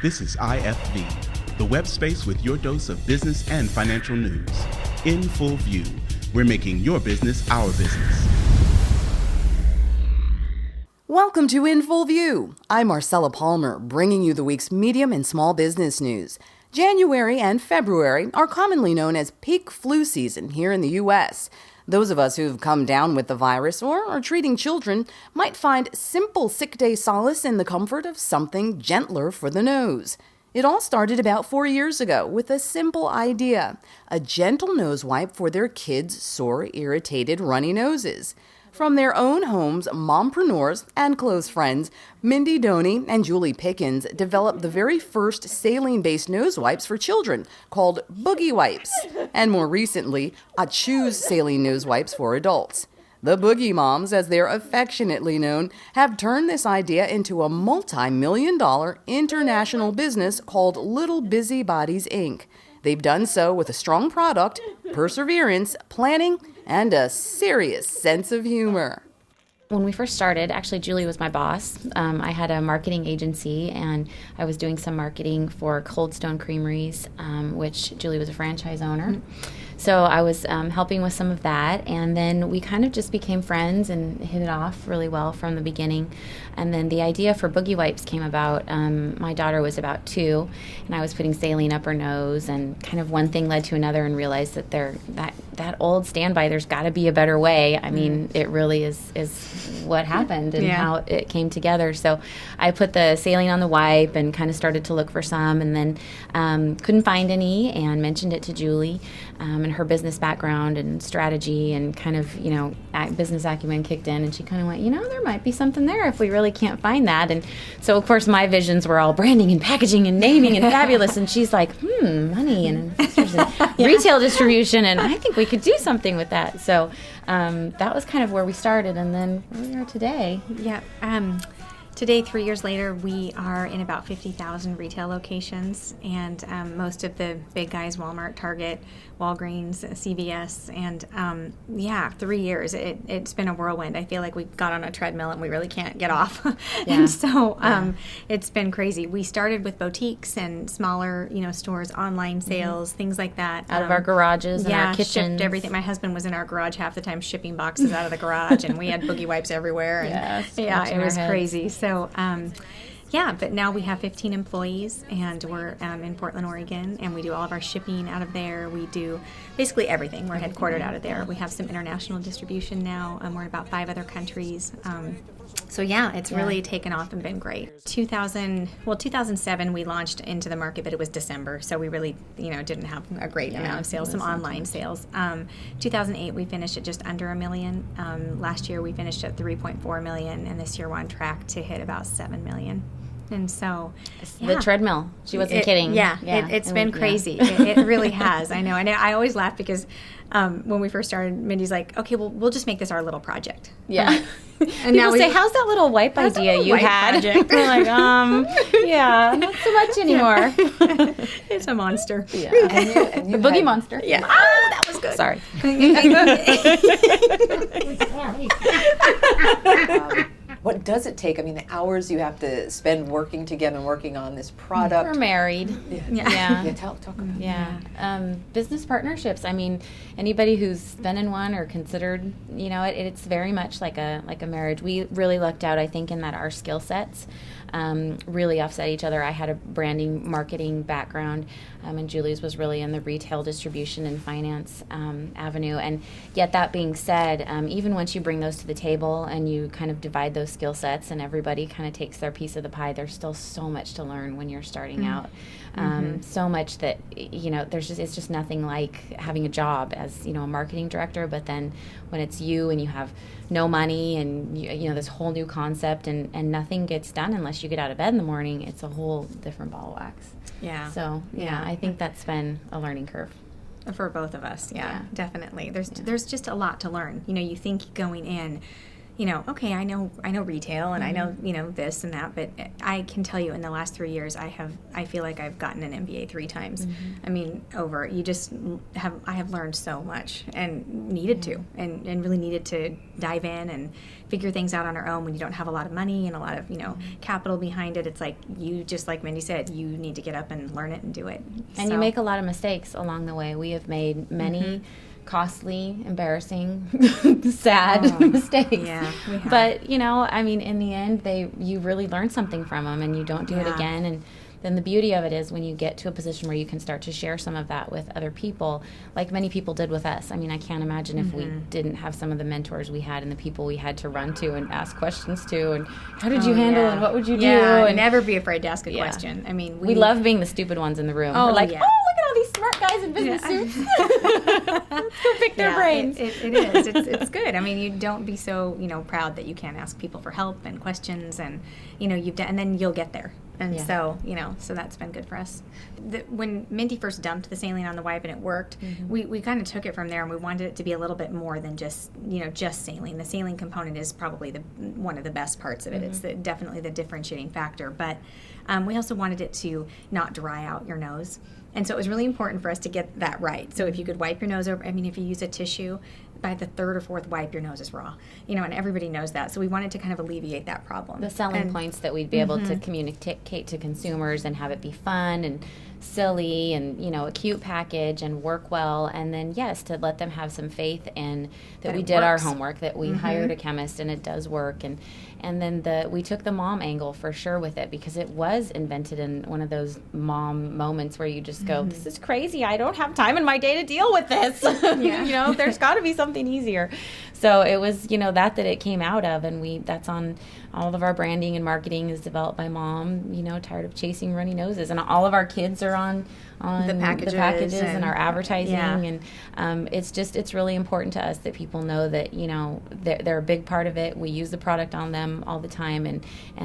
This is IFV, the web space with your dose of business and financial news. In full view, we're making your business our business. Welcome to In Full View. I'm Marcella Palmer, bringing you the week's medium and small business news. January and February are commonly known as peak flu season here in the U.S. Those of us who've come down with the virus or are treating children might find simple sick day solace in the comfort of something gentler for the nose. It all started about 4 years ago with a simple idea, a gentle nose wipe for their kids' sore, irritated, runny noses. From their own homes, Mompreneurs and close friends, Mindee Doney and Pickens developed the very first saline-based nose wipes for children called Boogie wipes, and more recently, Achooz saline nose wipes for adults. The Boogie Moms, as they're affectionately known, have turned this idea into a multi-million-dollar international business called Little Busy Bodies, M.INK. They've done so with a strong product, perseverance, planning, and a serious sense of humor. When we first started, actually Julie was my boss. I had a marketing agency, and I was doing some marketing for Cold Stone Creameries, which Julie was a franchise owner. So I was helping with some of that, and then we kind of just became friends and hit it off really well from the beginning. And then the idea for Boogie Wipes came about. My daughter was about 2, and I was putting saline up her nose, and kind of one thing led to another, and realized that that old standby, there's got to be a better way. I mean, it really is what happened and how it came together. So I put the saline on the wipe and kind of started to look for some, and then couldn't find any, and mentioned it to Julie. And her business background and strategy and kind of, business acumen kicked in, and she kind of went, there might be something there if we really can't find that. And so, of course, my visions were all branding and packaging and naming and fabulous. And she's like, money and investors and retail distribution, and I think we could do something with that. So that was kind of where we started, and then where we are today. Yeah. Today, 3 years later, we are in about 50,000 retail locations, and most of the big guys, Walmart, Target, Walgreens, CVS, and 3 years. It's been a whirlwind. I feel like we got on a treadmill and we really can't get off. And so it's been crazy. We started with boutiques and smaller, stores, online sales, things like that. Out of our garages and our kitchens. Shipped everything. My husband was in our garage half the time shipping boxes out of the garage, and we had Boogie Wipes everywhere. And it was crazy. So, but now we have 15 employees, and we're in Portland, Oregon, and we do all of our shipping out of there. We do basically everything. We're headquartered out of there. We have some international distribution now. We're in about 5 other countries. It's really taken off and been great. 2007 we launched into the market, but it was December, so we really, didn't have a great amount of sales, some online sales. 2008 we finished at just under $1 million. Last year we finished at 3.4 million, and this year we're on track to hit about 7 million. And so, the treadmill. She wasn't kidding. It's been crazy. It really has. I know. And I always laugh because when we first started, Mindy's like, "Okay, well, we'll just make this our little project." Yeah. And now say, "How's that little wipe idea you had?" We're like, not so much anymore. It's a monster. Yeah. And you Boogie monster. Yeah. Oh, that was good. Sorry. What does it take? I mean, the hours you have to spend working together and working on this product. We're married. Talk about it. Business partnerships. I mean, anybody who's been in one or considered, it's very much like a marriage. We really lucked out, I think, in that our skill sets really offset each other. I had a branding, marketing background, and Julie's was really in the retail distribution and finance avenue. And yet, that being said, even once you bring those to the table and you kind of divide those skill sets and everybody kind of takes their piece of the pie, there's still so much to learn when you're starting out. So much that, it's just nothing like having a job as, a marketing director. But then when it's you and you have no money and, this whole new concept and nothing gets done unless you get out of bed in the morning, it's a whole different ball of wax. Yeah. So, I think that's been a learning curve. For both of us, definitely. There's just a lot to learn. You think going in, okay, I know retail and I know, this and that, but I can tell you in the last 3 years, I feel like I've gotten an MBA 3 times. I mean, I have learned so much and needed to, and really needed to dive in and figure things out on our own when you don't have a lot of money and a lot of, capital behind it. It's like, just like Mindee said, you need to get up and learn it and do it. And you make a lot of mistakes along the way. We have made many costly, embarrassing, sad mistakes. Yeah, we have. But, in the end, you really learn something from them, and you don't do it again. And then the beauty of it is when you get to a position where you can start to share some of that with other people, like many people did with us. I mean, I can't imagine if we didn't have some of the mentors we had and the people we had to run to and ask questions to, and how did you handle and what would you do? And never be afraid to ask a question. I mean, we love being the stupid ones in the room. We're like, look at all these smart guys in business suits. Let's go pick their brains. It is. It's good. I mean, you don't be so, proud that you can't ask people for help and questions, and, you've done, and then you'll get there. And so, so that's been good for us. When Mindee first dumped the saline on the wipe and it worked, we kind of took it from there, and we wanted it to be a little bit more than just saline. The saline component is probably one of the best parts of it. It's definitely the differentiating factor. But we also wanted it to not dry out your nose. And so it was really important for us to get that right. So if you could wipe your nose over, if you use a tissue, by the 3rd or 4th wipe, your nose is raw. And everybody knows that. So we wanted to kind of alleviate that problem. The selling points that we'd be able to communicate to consumers and have it be fun and silly and, a cute package and work well. And then, yes, to let them have some faith in that we did our homework, that we hired a chemist and it does work. And then we took the mom angle for sure with it, because it was invented in one of those mom moments where you just go, this is crazy. I don't have time in my day to deal with this. There's got to be something easier. So it was, that it came out of, and that's on all of our branding and marketing is developed by mom, tired of chasing runny noses. And all of our kids are on the packages and our advertising. And it's really important to us that people know that, they're a big part of it. We use the product on them all the time, and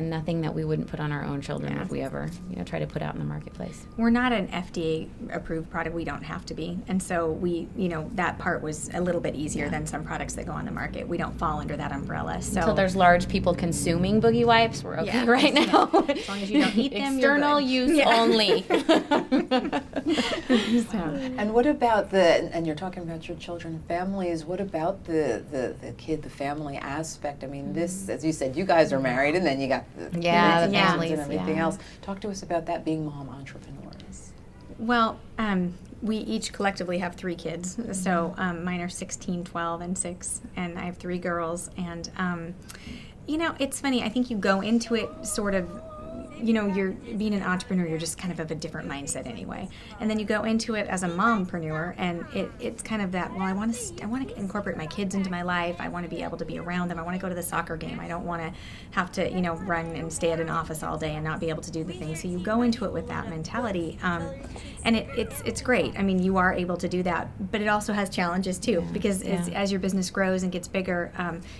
nothing that we wouldn't put on our own children if we ever, try to put out in the marketplace. We're not an FDA approved product. We don't have to be. And so we, that part was a little bit easier than some products that go on the market. We don't fall under that umbrella. So until there's large people consuming Boogie wipes, we're okay right now. As long as you don't eat them, external use only. And what about and you're talking about your children and families, what about the family aspect? I mean, this, as you said, you guys are married, and then you got the families and everything else. Talk to us about that, being mom entrepreneurs. Well, we each collectively have 3 kids. So mine are 16, 12, and 6, and I have 3 girls. And, it's funny. I think you go into it sort of, you're being an entrepreneur, you're just kind of a different mindset anyway. And then you go into it as a mompreneur, and it's kind of that, well, I want to incorporate my kids into my life. I want to be able to be around them. I want to go to the soccer game. I don't want to have to, run and stay at an office all day and not be able to do the things. So you go into it with that mentality. And it's great. I mean, you are able to do that, but it also has challenges too, because as your business grows and gets bigger,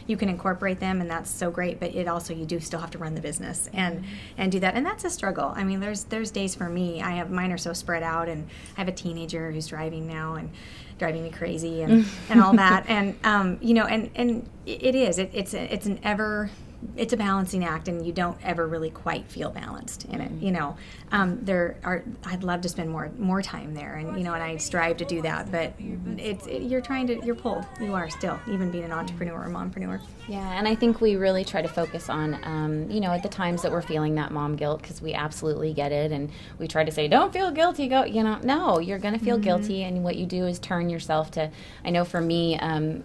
you can incorporate them, and that's so great. But it also, you do still have to run the business and do that, and that's a struggle. I mean, there's days for me. Mine are so spread out, and I have a teenager who's driving now and driving me crazy and all that, and and it is. It's a balancing act, and you don't ever really quite feel balanced in it. I'd love to spend more time there, and I strive to do that, but you're pulled. You are still, even being an entrepreneur or mompreneur. Yeah, and I think we really try to focus on, at the times that we're feeling that mom guilt, because we absolutely get it, and we try to say, don't feel guilty, no, you're going to feel guilty, and what you do is turn yourself to, I know for me,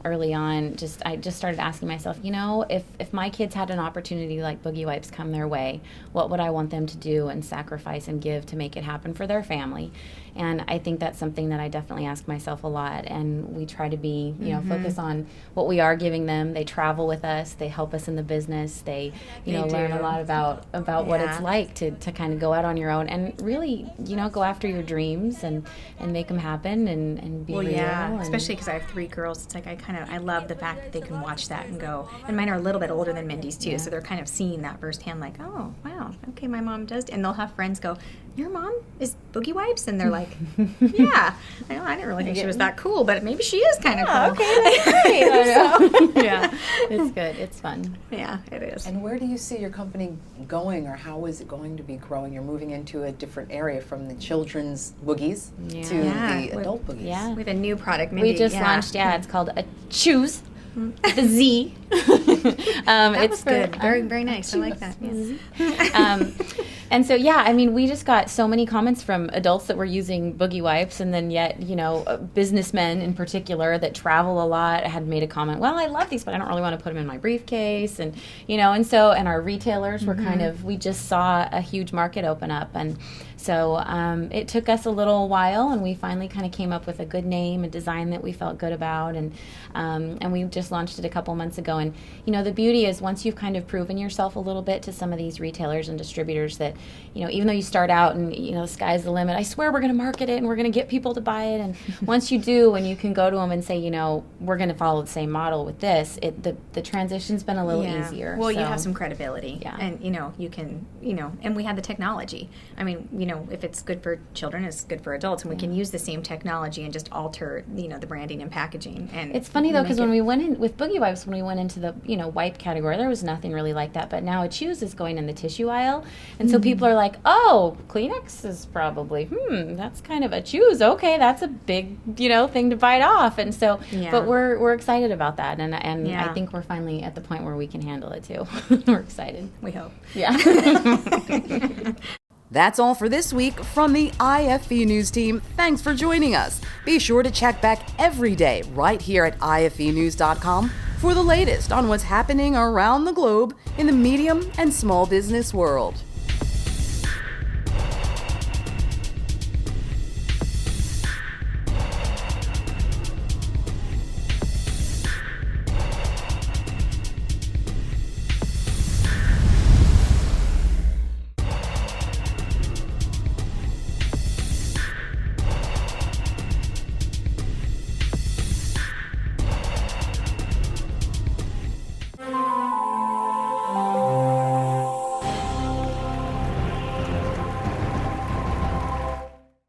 early on, I just started asking myself, if my kids had an opportunity like Boogie Wipes come their way, what would I want them to do and sacrifice and give to make it happen for their family? And I think that's something that I definitely ask myself a lot, and we try to be, focus on what we are giving them. They travel with us, they help us in the business, they learn a lot about what it's like to kind of go out on your own and really, go after your dreams and make them happen and be real. Yeah, especially because I have 3 girls. It's like I love the fact that they can watch that and go, and mine are a little bit older than Mindee, babies too, so they're kind of seeing that firsthand, like, oh wow, okay, my mom does, and they'll have friends go, your mom is Boogie Wipes, and they're like, yeah, I know, I didn't really think she was that cool, but maybe she is kind of cool. Okay, that's great. So, yeah, it's good. It's fun. Yeah, it is. And where do you see your company going, or how is it going to be growing? You're moving into a different area from the children's boogies to the adult boogies. Yeah, we have a new product. Mindee, we just launched. Yeah, it's called Achooz. The Z. That was good. Very, very nice. I like that. Yes. And so, yeah, I mean, we just got so many comments from adults that were using Boogie Wipes, and then yet, businessmen in particular that travel a lot had made a comment, well, I love these, but I don't really want to put them in my briefcase. And, and our retailers were we just saw a huge market open up. And so it took us a little while, and we finally kind of came up with a good name, a design that we felt good about, and we just launched it a couple months ago. And the beauty is, once you've kind of proven yourself a little bit to some of these retailers and distributors, that even though you start out and the sky's the limit, I swear we're going to market it and we're going to get people to buy it. And once you do, and you can go to them and say, we're going to follow the same model with this, the transition's been a little easier. Well, so. You have some credibility, and you can and we have the technology. I mean, if it's good for children, it's good for adults, and we can use the same technology and just alter the branding and packaging. And it's funny though, because when we went in with Boogie Wipes, when we went into the wipe category, there was nothing really like that. But now Achooz is going in the tissue aisle, and so people are like, oh, Kleenex is probably that's kind of Achooz. Okay, that's a big thing to bite off. And so, but we're excited about that, and I think we're finally at the point where we can handle it too. We're excited. We hope. Yeah. That's all for this week from the IFV News team. Thanks for joining us. Be sure to check back every day right here at ifvnews.com for the latest on what's happening around the globe in the medium and small business world.